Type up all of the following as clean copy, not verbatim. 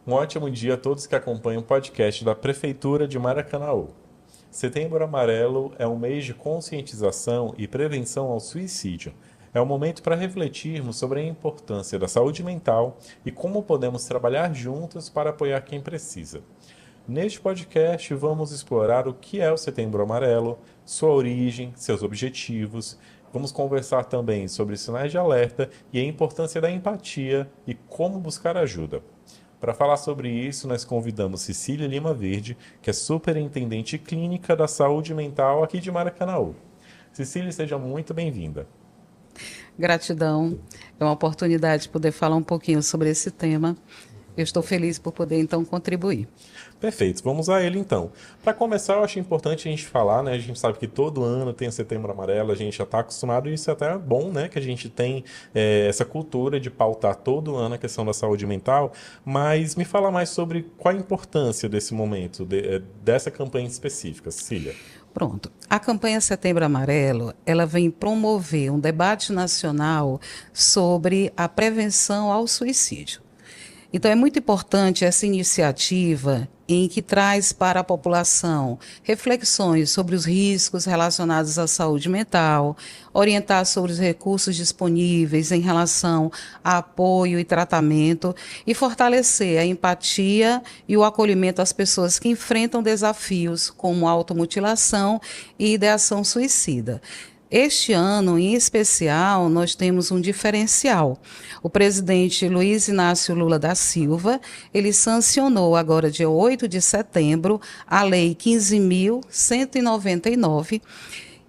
Um ótimo dia a todos que acompanham o podcast da Prefeitura de Maracanaú. Setembro Amarelo é um mês de conscientização e prevenção ao suicídio. É um momento para refletirmos sobre a importância da saúde mental e como podemos trabalhar juntos para apoiar quem precisa. Neste podcast, vamos explorar o que é o Setembro Amarelo, sua origem, seus objetivos. Vamos conversar também sobre sinais de alerta e a importância da empatia e como buscar ajuda. Para falar sobre isso, nós convidamos Cecília Lima Verde, que é superintendente clínica da saúde mental aqui de Maracanaú. Cecília, seja muito bem-vinda. Gratidão. É uma oportunidade de poder falar um pouquinho sobre esse tema. Eu estou feliz por poder, então, contribuir. Perfeito, vamos a ele então. Para começar, eu acho importante a gente falar, né? A gente sabe que todo ano tem o Setembro Amarelo, a gente já está acostumado e isso é até bom, né? Que a gente tem essa cultura de pautar todo ano a questão da saúde mental, mas me fala mais sobre qual a importância desse momento, dessa campanha específica, Cecília. Pronto. A campanha Setembro Amarelo, ela vem promover um debate nacional sobre a prevenção ao suicídio. Então, é muito importante essa iniciativa em que traz para a população reflexões sobre os riscos relacionados à saúde mental, orientar sobre os recursos disponíveis em relação a apoio e tratamento e fortalecer a empatia e o acolhimento às pessoas que enfrentam desafios como automutilação e ideação suicida. Este ano, em especial, nós temos um diferencial. O presidente Luiz Inácio Lula da Silva, ele sancionou agora, dia 8 de setembro, a Lei 15.199,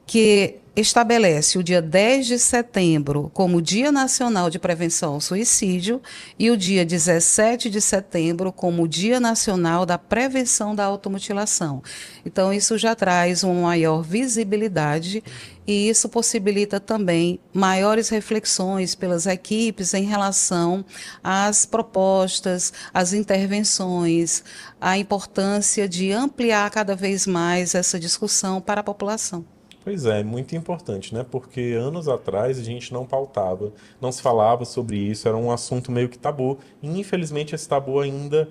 que estabelece o dia 10 de setembro como Dia Nacional de Prevenção ao Suicídio e o dia 17 de setembro como Dia Nacional da Prevenção da Automutilação. Então, isso já traz uma maior visibilidade e isso possibilita também maiores reflexões pelas equipes em relação às propostas, às intervenções, a importância de ampliar cada vez mais essa discussão para a população. Pois é, muito importante, né? Porque anos atrás a gente não pautava, não se falava sobre isso, era um assunto meio que tabu. E infelizmente esse tabu ainda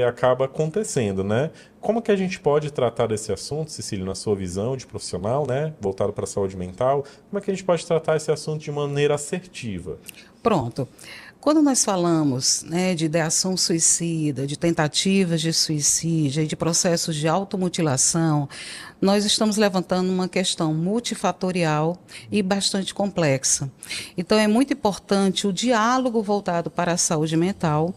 acaba acontecendo, né? Como que a gente pode tratar desse assunto, Cecília, na sua visão de profissional, né? Voltado para a saúde mental, como é que a gente pode tratar esse assunto de maneira assertiva? Pronto. Quando nós falamos, né, de ideação suicida, de tentativas de suicídio e de processos de automutilação, nós estamos levantando uma questão multifatorial e bastante complexa. Então, é muito importante o diálogo voltado para a saúde mental,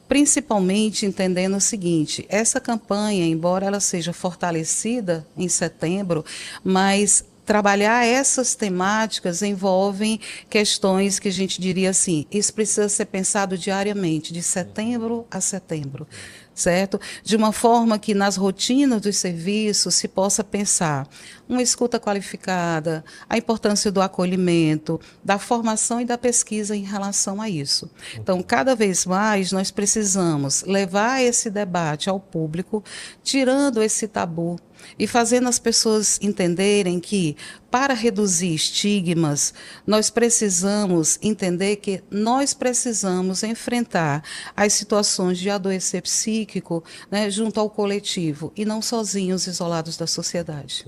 principalmente entendendo o seguinte: essa campanha, embora ela seja fortalecida em setembro, mas trabalhar essas temáticas envolvem questões que a gente diria assim, isso precisa ser pensado diariamente, de setembro a setembro, certo? De uma forma que nas rotinas dos serviços se possa pensar uma escuta qualificada, a importância do acolhimento, da formação e da pesquisa em relação a isso. Então, cada vez mais nós precisamos levar esse debate ao público, tirando esse tabu e fazendo as pessoas entenderem que, para reduzir estigmas, nós precisamos entender que nós precisamos enfrentar as situações de adoecer psíquico, né, junto ao coletivo e não sozinhos, isolados da sociedade.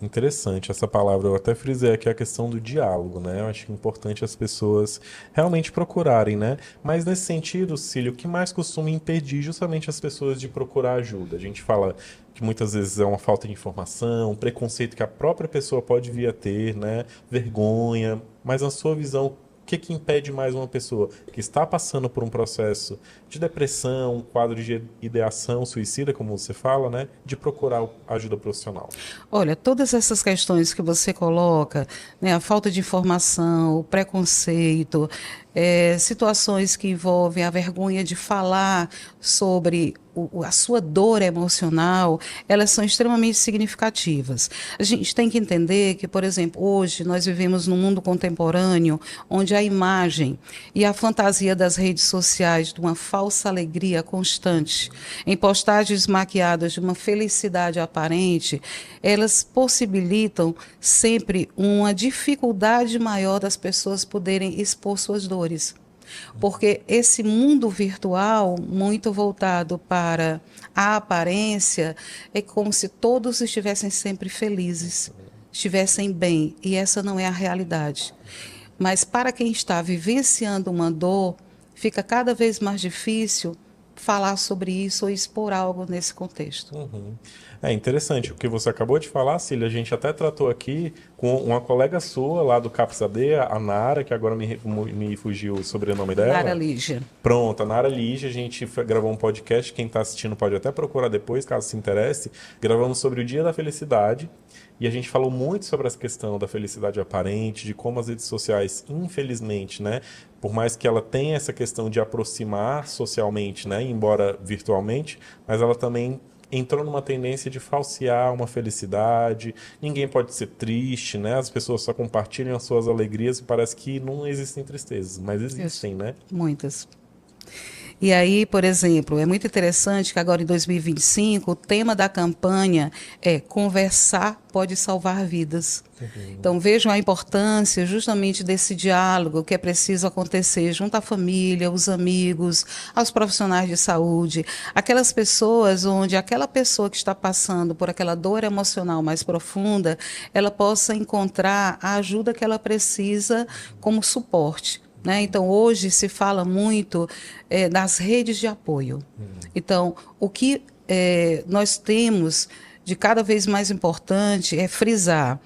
Interessante essa palavra, eu até frisei aqui a questão do diálogo, né? Eu acho que é importante as pessoas realmente procurarem, né? Mas nesse sentido, Cílio, o que mais costuma impedir justamente as pessoas de procurar ajuda? A gente fala que muitas vezes é uma falta de informação, um preconceito que a própria pessoa pode vir a ter, né? Vergonha, mas na sua visão, o que que impede mais uma pessoa que está passando por um processo de depressão, um quadro de ideação suicida, como você fala, né, de procurar ajuda profissional? Olha, todas essas questões que você coloca, né, a falta de informação, o preconceito, situações que envolvem a vergonha de falar sobre a sua dor emocional, elas são extremamente significativas. A gente tem que entender que, por exemplo, hoje nós vivemos num mundo contemporâneo onde a imagem e a fantasia das redes sociais de uma falsa alegria constante, em postagens maquiadas de uma felicidade aparente, elas possibilitam sempre uma dificuldade maior das pessoas poderem expor suas dores. Porque esse mundo virtual, muito voltado para a aparência, é como se todos estivessem sempre felizes, estivessem bem, e essa não é a realidade. Mas para quem está vivenciando uma dor, fica cada vez mais difícil falar sobre isso ou expor algo nesse contexto. Uhum. É interessante o que você acabou de falar, Cília. A gente até tratou aqui com uma colega sua lá do CAPS-AD, a Nara, que agora me fugiu o sobrenome Nara dela. Lígia. Pronto, a Nara Lígia, a gente gravou um podcast, quem está assistindo pode até procurar depois, caso se interesse. Gravamos sobre o Dia da Felicidade e a gente falou muito sobre essa questão da felicidade aparente, de como as redes sociais, infelizmente, né, por mais que ela tenha essa questão de aproximar socialmente, né, embora virtualmente, mas ela também entrou numa tendência de falsear uma felicidade. Ninguém pode ser triste, né? As pessoas só compartilham as suas alegrias e parece que não existem tristezas, mas existem, né? Muitas. E aí, por exemplo, é muito interessante que agora em 2025 o tema da campanha é conversar pode salvar vidas. Então vejam a importância justamente desse diálogo que é preciso acontecer junto à família, os amigos, aos profissionais de saúde, aquelas pessoas onde aquela pessoa que está passando por aquela dor emocional mais profunda, ela possa encontrar a ajuda que ela precisa como suporte. Né? Então, hoje se fala muito das redes de apoio. Então, o que nós temos de cada vez mais importante é frisar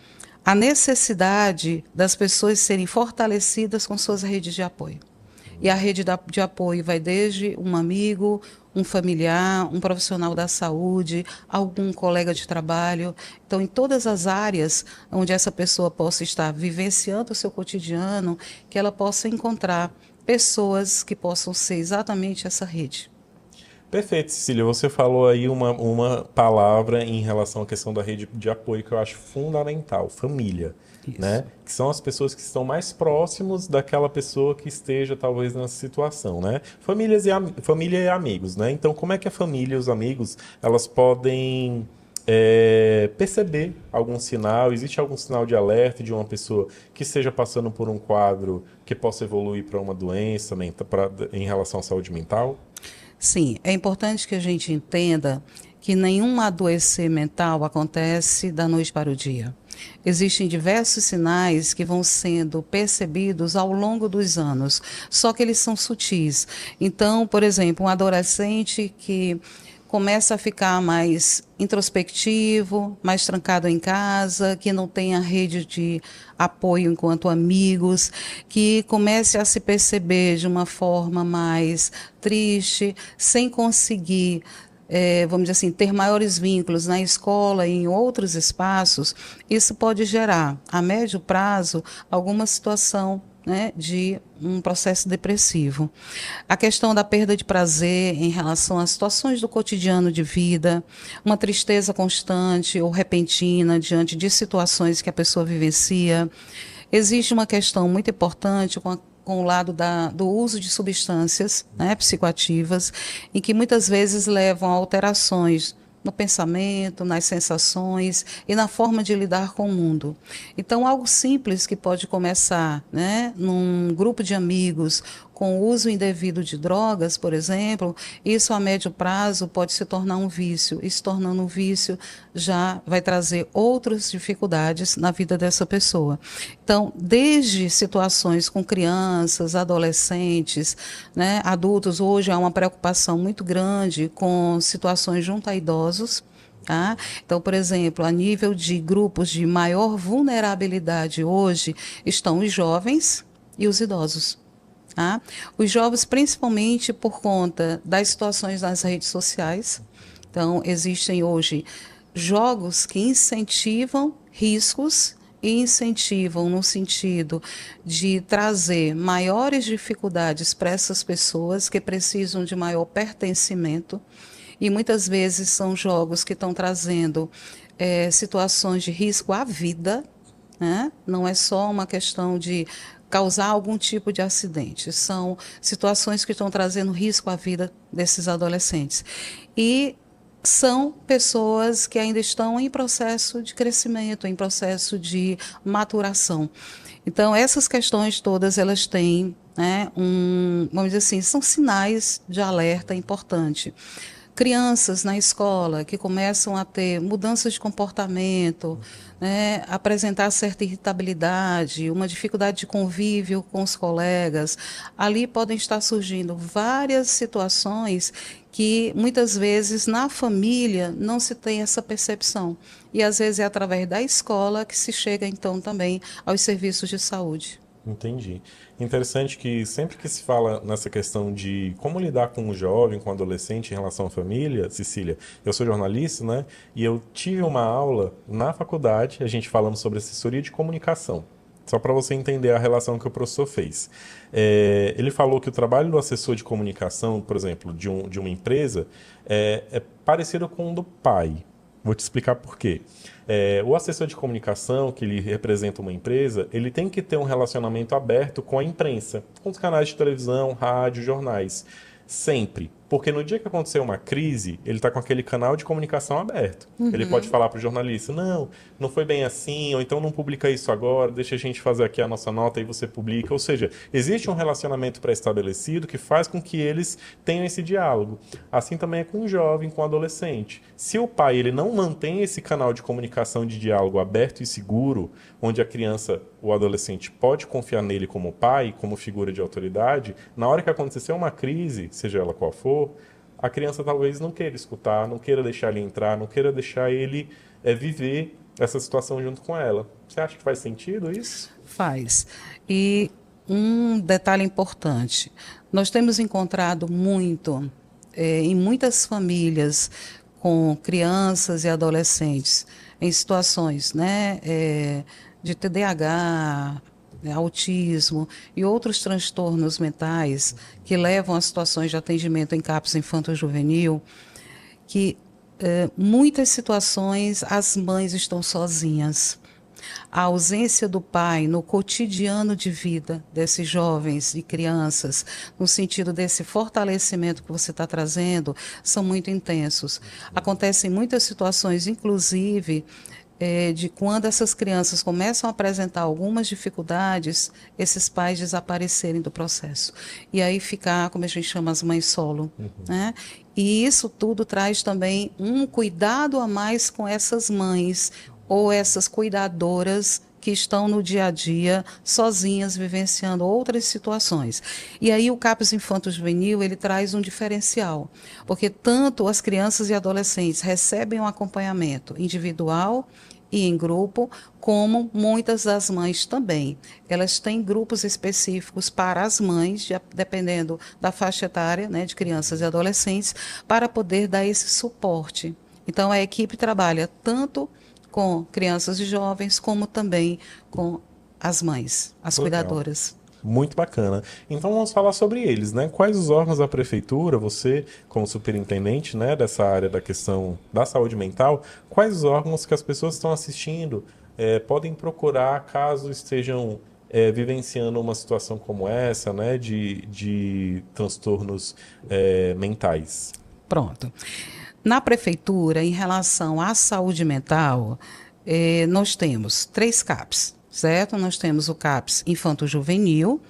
a necessidade das pessoas serem fortalecidas com suas redes de apoio. E a rede de apoio vai desde um amigo, um familiar, um profissional da saúde, algum colega de trabalho. Então, em todas as áreas onde essa pessoa possa estar vivenciando o seu cotidiano, que ela possa encontrar pessoas que possam ser exatamente essa rede. Perfeito, Cecília. Você falou aí uma palavra em relação à questão da rede de apoio que eu acho fundamental, família. Isso. Né? Que são as pessoas que estão mais próximos daquela pessoa que esteja talvez nessa situação, né? Família e amigos, né? Então, como é que a família e os amigos elas podem perceber algum sinal? Existe algum sinal de alerta de uma pessoa que esteja passando por um quadro que possa evoluir para uma doença em relação à saúde mental? Sim, é importante que a gente entenda que nenhum adoecer mental acontece da noite para o dia. Existem diversos sinais que vão sendo percebidos ao longo dos anos, só que eles são sutis. Então, por exemplo, um adolescente que começa a ficar mais introspectivo, mais trancado em casa, que não tem a rede de apoio enquanto amigos, que comece a se perceber de uma forma mais triste, sem conseguir vamos dizer assim, ter maiores vínculos na escola e em outros espaços, isso pode gerar, a médio prazo, alguma situação, né, de um processo depressivo. A questão da perda de prazer em relação às situações do cotidiano de vida, uma tristeza constante ou repentina diante de situações que a pessoa vivencia. Existe uma questão muito importante com o lado do uso de substâncias, né, psicoativas, em que muitas vezes levam a alterações no pensamento, nas sensações e na forma de lidar com o mundo. Então, algo simples que pode começar, né, num grupo de amigos com o uso indevido de drogas, por exemplo, isso a médio prazo pode se tornar um vício. E se tornando um vício, já vai trazer outras dificuldades na vida dessa pessoa. Então, desde situações com crianças, adolescentes, né, adultos, hoje há uma preocupação muito grande com situações junto a idosos. Tá? Então, por exemplo, a nível de grupos de maior vulnerabilidade hoje estão os jovens e os idosos. Tá? Os jovens, principalmente por conta das situações nas redes sociais. Então, existem hoje jogos que incentivam riscos e incentivam no sentido de trazer maiores dificuldades para essas pessoas que precisam de maior pertencimento. E muitas vezes são jogos que estão trazendo situações de risco à vida, né? Não é só uma questão de causar algum tipo de acidente. São situações que estão trazendo risco à vida desses adolescentes. E são pessoas que ainda estão em processo de crescimento, em processo de maturação. Então, essas questões todas, elas têm, né, vamos dizer assim, são sinais de alerta importante. Crianças na escola que começam a ter mudanças de comportamento, né, apresentar certa irritabilidade, uma dificuldade de convívio com os colegas, ali podem estar surgindo várias situações que muitas vezes na família não se tem essa percepção. E às vezes é através da escola que se chega então também aos serviços de saúde. Entendi. Interessante que sempre que se fala nessa questão de como lidar com o jovem, com o adolescente em relação à família, Cecília, eu sou jornalista, né? E eu tive uma aula na faculdade, a gente falando sobre assessoria de comunicação. Só para você entender a relação que o professor fez. Ele falou que o trabalho do assessor de comunicação, por exemplo, de uma empresa, é parecido com o do pai. Vou te explicar por quê. O assessor de comunicação, que ele representa uma empresa, ele tem que ter um relacionamento aberto com a imprensa, com os canais de televisão, rádio, jornais. Sempre. Porque no dia que acontecer uma crise, ele está com aquele canal de comunicação aberto. Ele pode falar para o jornalista, não foi bem assim, ou então não publica isso agora, deixa a gente fazer aqui a nossa nota e você publica. Ou seja, existe um relacionamento pré-estabelecido que faz com que eles tenham esse diálogo. Assim também é com o jovem, com o adolescente. Se o pai ele não mantém esse canal de comunicação de diálogo aberto e seguro, onde a criança ou adolescente pode confiar nele como pai, como figura de autoridade, na hora que acontecer uma crise, seja ela qual for, a criança talvez não queira escutar, não queira deixar ele entrar, não queira deixar ele viver essa situação junto com ela. Você acha que faz sentido isso? Faz. E um detalhe importante, nós temos encontrado muito, em muitas famílias, com crianças e adolescentes, em situações, né, de TDAH, autismo e outros transtornos mentais que levam a situações de atendimento em CAPS infanto-juvenil, que muitas situações as mães estão sozinhas. A ausência do pai no cotidiano de vida desses jovens e crianças, no sentido desse fortalecimento que você está trazendo, são muito intensos. Acontecem muitas situações, inclusive, de quando essas crianças começam a apresentar algumas dificuldades, esses pais desaparecerem do processo. E aí ficar, como a gente chama, as mães solo. Né? E isso tudo traz também um cuidado a mais com essas mães ou essas cuidadoras que estão no dia a dia sozinhas, vivenciando outras situações. E aí o CAPS Infanto-Juvenil, ele traz um diferencial, porque tanto as crianças e adolescentes recebem um acompanhamento individual e em grupo, como muitas das mães também. Elas têm grupos específicos para as mães, dependendo da faixa etária, né, de crianças e adolescentes, para poder dar esse suporte. Então, a equipe trabalha tanto com crianças e jovens, como também com as mães, as cuidadoras. Muito bacana. Então vamos falar sobre eles, né? Quais os órgãos da prefeitura, você como superintendente, né, dessa área da questão da saúde mental, quais os órgãos que as pessoas que estão assistindo podem procurar caso estejam vivenciando uma situação como essa, né, de transtornos mentais? Pronto. Na prefeitura, em relação à saúde mental, nós temos 3 CAPs, certo? Nós temos o CAPS Infanto-Juvenil,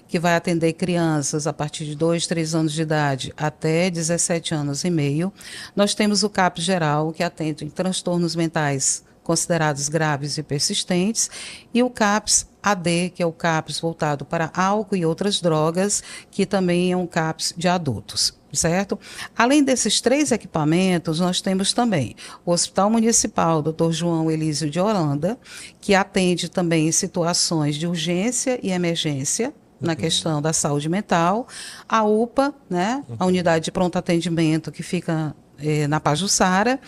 que vai atender crianças a partir de 2, 3 anos de idade até 17 anos e meio. Nós temos o CAPS Geral, que atende em transtornos mentais considerados graves e persistentes, e o CAPS AD, que é o CAPS voltado para álcool e outras drogas, que também é um CAPS de adultos. Certo? Além desses 3 equipamentos, nós temos também o Hospital Municipal Dr. João Elísio de Holanda, que atende também em situações de urgência e emergência, na questão da saúde mental, a UPA, né, a Unidade de Pronto Atendimento, que fica na Pajuçara,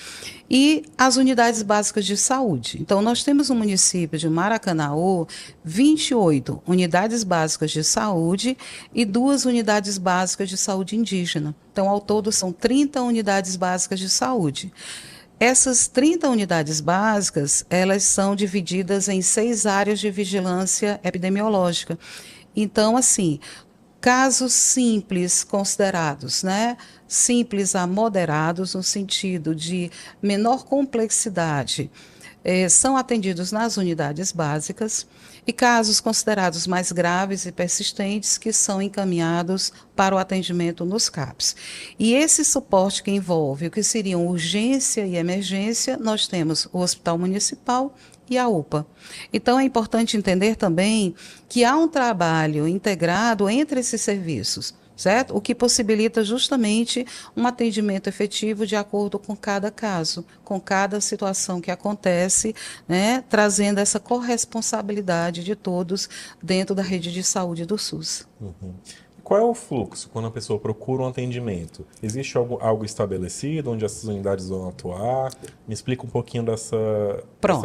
e as unidades básicas de saúde. Então, nós temos no município de Maracanaú 28 unidades básicas de saúde e 2 unidades básicas de saúde indígena. Então, ao todo, são 30 unidades básicas de saúde. Essas 30 unidades básicas, elas são divididas em 6 áreas de vigilância epidemiológica. Então, assim, casos simples considerados, né? Simples a moderados, no sentido de menor complexidade, são atendidos nas unidades básicas e casos considerados mais graves e persistentes que são encaminhados para o atendimento nos CAPs. E esse suporte que envolve o que seriam urgência e emergência, nós temos o Hospital Municipal e a UPA. Então, é importante entender também que há um trabalho integrado entre esses serviços, certo? O que possibilita justamente um atendimento efetivo de acordo com cada caso, com cada situação que acontece, né? Trazendo essa corresponsabilidade de todos dentro da rede de saúde do SUS. Uhum. Qual é o fluxo quando a pessoa procura um atendimento? Existe algo estabelecido onde essas unidades vão atuar? Me explica um pouquinho dessa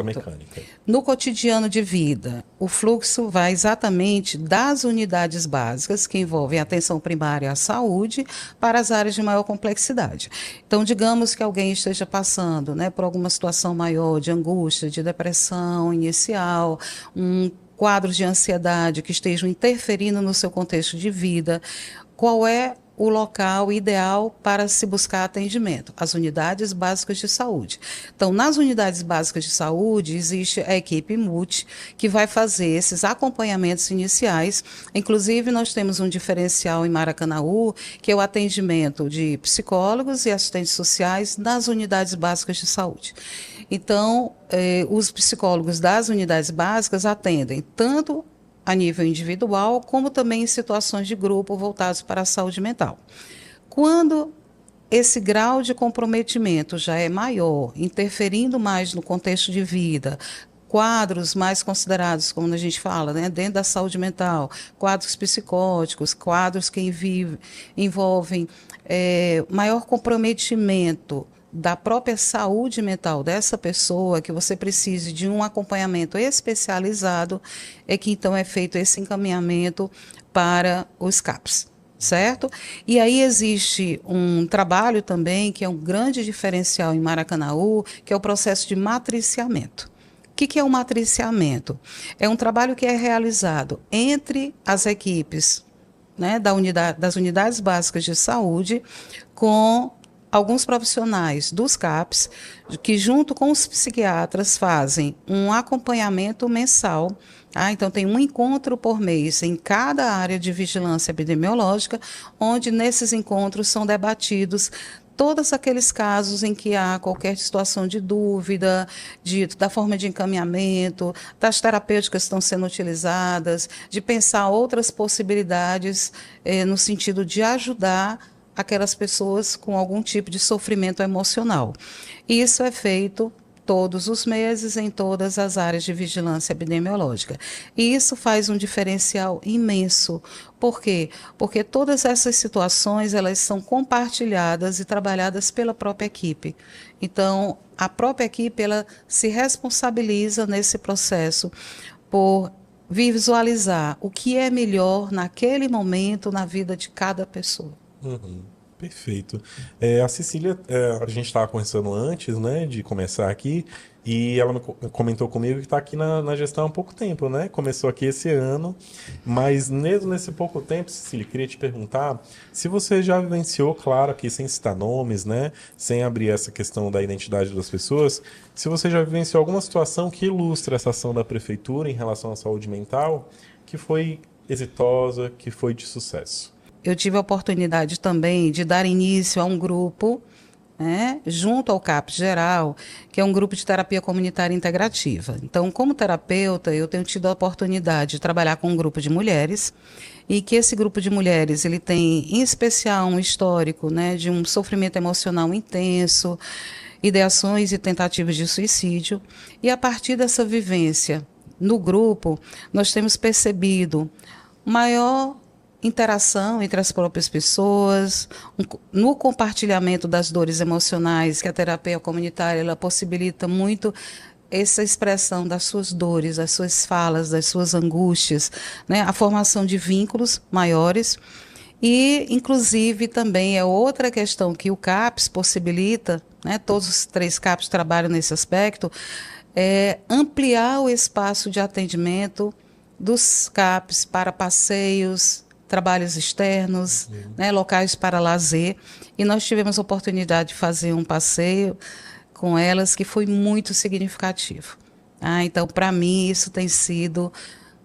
mecânica. No cotidiano de vida, o fluxo vai exatamente das unidades básicas, que envolvem a atenção primária à saúde, para as áreas de maior complexidade. Então, digamos que alguém esteja passando, né, por alguma situação maior de angústia, de depressão inicial, quadros de ansiedade que estejam interferindo no seu contexto de vida, qual é o local ideal para se buscar atendimento? As unidades básicas de saúde. Então, nas unidades básicas de saúde, existe a equipe multi, que vai fazer esses acompanhamentos iniciais. Inclusive, nós temos um diferencial em Maracanaú, que é o atendimento de psicólogos e assistentes sociais nas unidades básicas de saúde. Então, os psicólogos das unidades básicas atendem tanto a nível individual, como também em situações de grupo voltados para a saúde mental. Quando esse grau de comprometimento já é maior, interferindo mais no contexto de vida, quadros mais considerados, como a gente fala, né, dentro da saúde mental, quadros psicóticos, quadros que envolvem maior comprometimento da própria saúde mental dessa pessoa, que você precise de um acompanhamento especializado, é que então é feito esse encaminhamento para os CAPs, certo? E aí existe um trabalho também, que é um grande diferencial em Maracanaú, que é o processo de matriciamento. O que é o matriciamento? É um trabalho que é realizado entre as equipes, né, das unidades básicas de saúde, com alguns profissionais dos CAPs, que junto com os psiquiatras fazem um acompanhamento mensal. Então, tem um encontro por mês em cada área de vigilância epidemiológica, onde nesses encontros são debatidos todos aqueles casos em que há qualquer situação de dúvida, da forma de encaminhamento, das terapêuticas que estão sendo utilizadas, de pensar outras possibilidades no sentido de ajudar aquelas pessoas com algum tipo de sofrimento emocional. Isso é feito todos os meses em todas as áreas de vigilância epidemiológica. E isso faz um diferencial imenso. Por quê? Porque todas essas situações, elas são compartilhadas e trabalhadas pela própria equipe. Então, a própria equipe, ela se responsabiliza nesse processo por visualizar o que é melhor naquele momento na vida de cada pessoa. Uhum, perfeito. A Cecília, a gente estava conversando antes, né, de começar aqui, e ela comentou comigo que está aqui na gestão há pouco tempo, né? Começou aqui esse ano, mas mesmo nesse pouco tempo, Cecília, queria te perguntar se você já vivenciou, claro, aqui sem citar nomes, né, sem abrir essa questão da identidade das pessoas, se você já vivenciou alguma situação que ilustra essa ação da prefeitura em relação à saúde mental, que foi exitosa, que foi de sucesso. Eu tive a oportunidade também de dar início a um grupo, né, junto ao CAPS Geral, que é um grupo de terapia comunitária integrativa. Então, como terapeuta, eu tenho tido a oportunidade de trabalhar com um grupo de mulheres, e que esse grupo de mulheres ele tem, em especial, um histórico, né, de um sofrimento emocional intenso, ideações e tentativas de suicídio. E a partir dessa vivência no grupo, nós temos percebido maior interação entre as próprias pessoas, no compartilhamento das dores emocionais, que a terapia comunitária ela possibilita muito essa expressão das suas dores, das suas falas, das suas angústias, né? A formação de vínculos maiores. E, inclusive, também é outra questão que o CAPS possibilita, né? Todos os 3 CAPS trabalham nesse aspecto, é ampliar o espaço de atendimento dos CAPs para passeios, trabalhos externos, né, locais para lazer. E nós tivemos a oportunidade de fazer um passeio com elas que foi muito significativo. Então, para mim, isso tem sido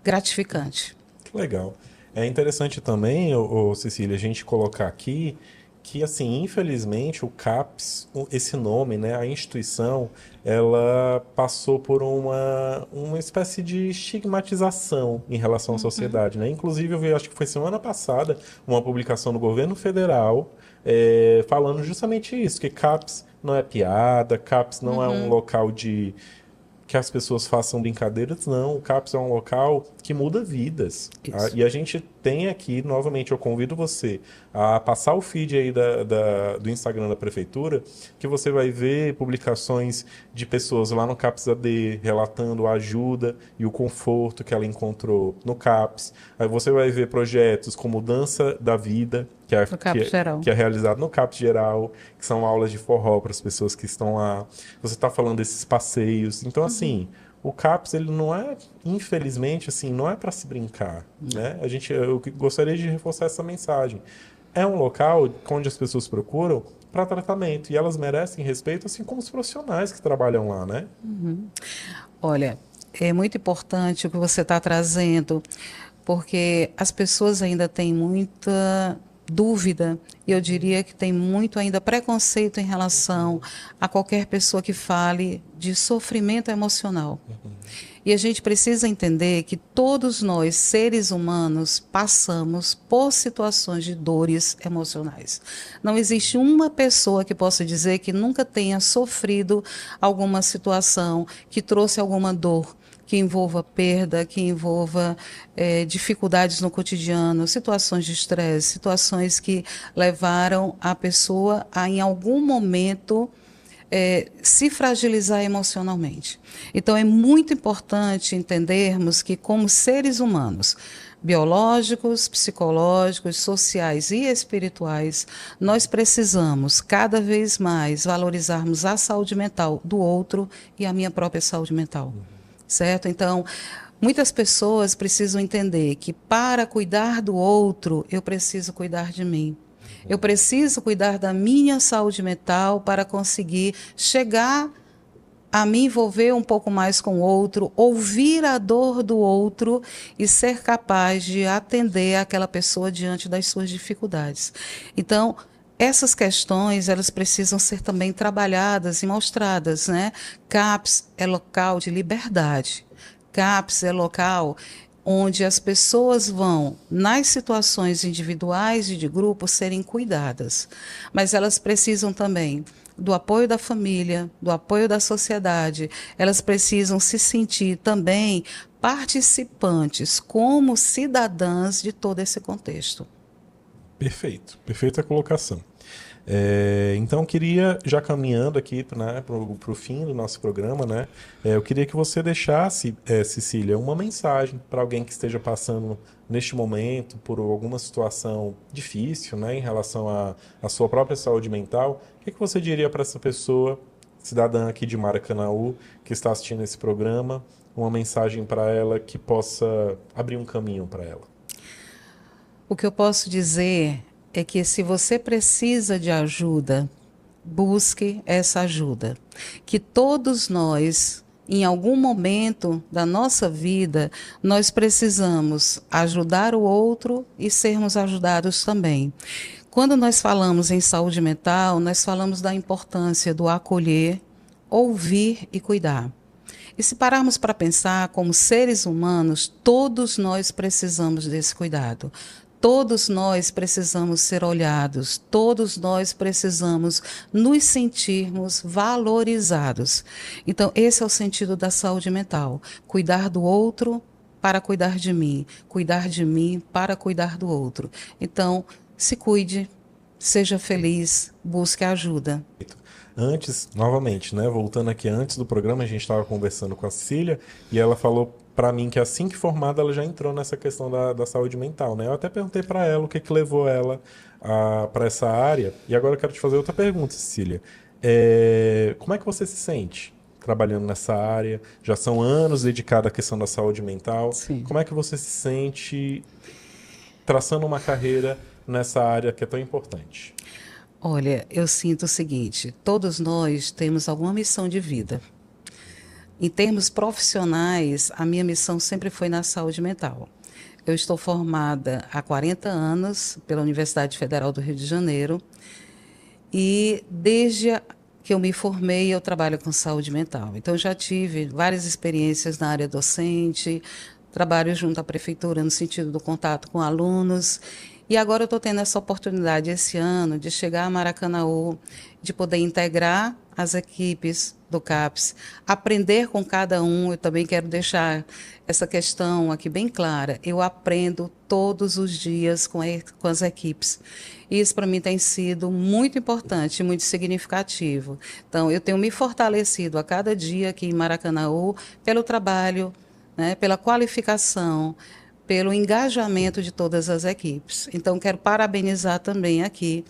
gratificante. Que legal. É interessante também, Cecília, a gente colocar aqui que, assim, infelizmente, o CAPS, esse nome, né, a instituição, ela passou por uma espécie de estigmatização em relação à sociedade, né? Inclusive, eu vi, acho que foi semana passada, uma publicação do governo federal falando justamente isso, que CAPS não é piada, CAPS não é um local de que as pessoas façam brincadeiras, não. O CAPS é um local que muda vidas. Tá? E a gente tem aqui, novamente, eu convido você a passar o feed aí do Instagram da Prefeitura, que você vai ver publicações de pessoas lá no CAPS AD relatando a ajuda e o conforto que ela encontrou no CAPS. Aí você vai ver projetos como Dança da Vida, que é realizado no CAPS Geral, que são aulas de forró para as pessoas que estão lá. Você está falando desses passeios. Então, assim, o CAPS, ele não é, infelizmente, assim, não é para se brincar, né? Eu gostaria de reforçar essa mensagem. É um local onde as pessoas procuram para tratamento e elas merecem respeito, assim como os profissionais que trabalham lá, né? Olha, é muito importante o que você está trazendo, porque as pessoas ainda têm muita dúvida, e eu diria que tem muito ainda preconceito em relação a qualquer pessoa que fale de sofrimento emocional. E a gente precisa entender que todos nós, seres humanos, passamos por situações de dores emocionais. Não existe uma pessoa que possa dizer que nunca tenha sofrido alguma situação que trouxe alguma dor, que envolva perda, que envolva dificuldades no cotidiano, situações de estresse, situações que levaram a pessoa a, em algum momento, se fragilizar emocionalmente. Então, é muito importante entendermos que, como seres humanos, biológicos, psicológicos, sociais e espirituais, nós precisamos cada vez mais valorizarmos a saúde mental do outro e a minha própria saúde mental. Certo? Então, muitas pessoas precisam entender que para cuidar do outro, eu preciso cuidar de mim. Eu preciso cuidar da minha saúde mental para conseguir chegar a me envolver um pouco mais com o outro, ouvir a dor do outro e ser capaz de atender aquela pessoa diante das suas dificuldades. Então, essas questões, elas precisam ser também trabalhadas e mostradas, né? CAPS é local de liberdade. CAPS é local onde as pessoas vão, nas situações individuais e de grupo, serem cuidadas. Mas elas precisam também do apoio da família, do apoio da sociedade. Elas precisam se sentir também participantes, como cidadãs de todo esse contexto. Perfeito, perfeita colocação. Então, queria, já caminhando aqui, né, para o fim do nosso programa, né, eu queria que você deixasse, Cecília, uma mensagem para alguém que esteja passando neste momento por alguma situação difícil, né, em relação à sua própria saúde mental. O que você diria para essa pessoa, cidadã aqui de Maracanaú, que está assistindo esse programa, uma mensagem para ela que possa abrir um caminho para ela? O que eu posso dizer é que se você precisa de ajuda, busque essa ajuda. Que todos nós, em algum momento da nossa vida, nós precisamos ajudar o outro e sermos ajudados também. Quando nós falamos em saúde mental, nós falamos da importância do acolher, ouvir e cuidar. E se pararmos para pensar, como seres humanos, todos nós precisamos desse cuidado. Todos nós precisamos ser olhados, todos nós precisamos nos sentirmos valorizados. Então, esse é o sentido da saúde mental. Cuidar do outro para cuidar de mim para cuidar do outro. Então, se cuide, seja feliz, busque ajuda. Antes, novamente, né, voltando aqui antes do programa, a gente estava conversando com a Cecília e ela falou para mim que assim que formada ela já entrou nessa questão da saúde mental, né? Eu até perguntei para ela o que levou ela para essa área. E agora eu quero te fazer outra pergunta, Cecília. Como é que você se sente trabalhando nessa área? Já são anos dedicada à questão da saúde mental. Sim. Como é que você se sente traçando uma carreira nessa área que é tão importante? Olha, eu sinto o seguinte: todos nós temos alguma missão de vida. Em termos profissionais, a minha missão sempre foi na saúde mental. Eu estou formada há 40 anos pela Universidade Federal do Rio de Janeiro e desde que eu me formei eu trabalho com saúde mental. Então já tive várias experiências na área docente, trabalho junto à prefeitura no sentido do contato com alunos. E agora eu estou tendo essa oportunidade esse ano de chegar a Maracanaú, de poder integrar as equipes do CAPS, aprender com cada um. Eu também quero deixar essa questão aqui bem clara. Eu aprendo todos os dias com as equipes. E isso para mim tem sido muito importante, muito significativo. Então, eu tenho me fortalecido a cada dia aqui em Maracanaú pelo trabalho, né, pela qualificação, pelo engajamento de todas as equipes. Então, quero parabenizar também aqui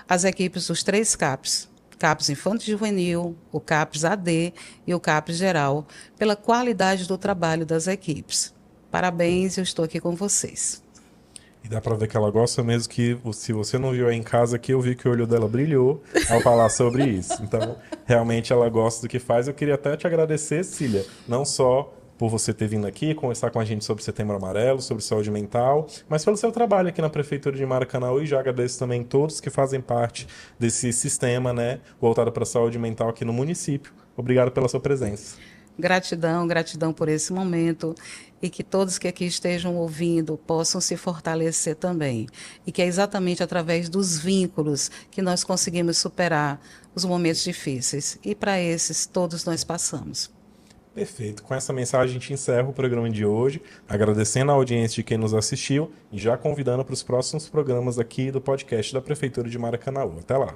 as equipes dos 3 CAPs, CAPs Infanto Juvenil, o CAPs AD e o CAPs Geral, pela qualidade do trabalho das equipes. Parabéns, eu estou aqui com vocês. E dá pra ver que ela gosta mesmo, que se você não viu aí em casa aqui, eu vi que o olho dela brilhou ao falar sobre isso. Então, realmente ela gosta do que faz. Eu queria até te agradecer, Cília, não só por você ter vindo aqui conversar com a gente sobre Setembro Amarelo, sobre saúde mental, mas pelo seu trabalho aqui na Prefeitura de Maracanaú, e já agradeço também todos que fazem parte desse sistema, né, voltado para a saúde mental aqui no município. Obrigado pela sua presença. Gratidão, gratidão por esse momento e que todos que aqui estejam ouvindo possam se fortalecer também. E que é exatamente através dos vínculos que nós conseguimos superar os momentos difíceis. E para esses, todos nós passamos. Perfeito. Com essa mensagem a gente encerra o programa de hoje, agradecendo a audiência de quem nos assistiu e já convidando para os próximos programas aqui do podcast da Prefeitura de Maracanaú. Até lá.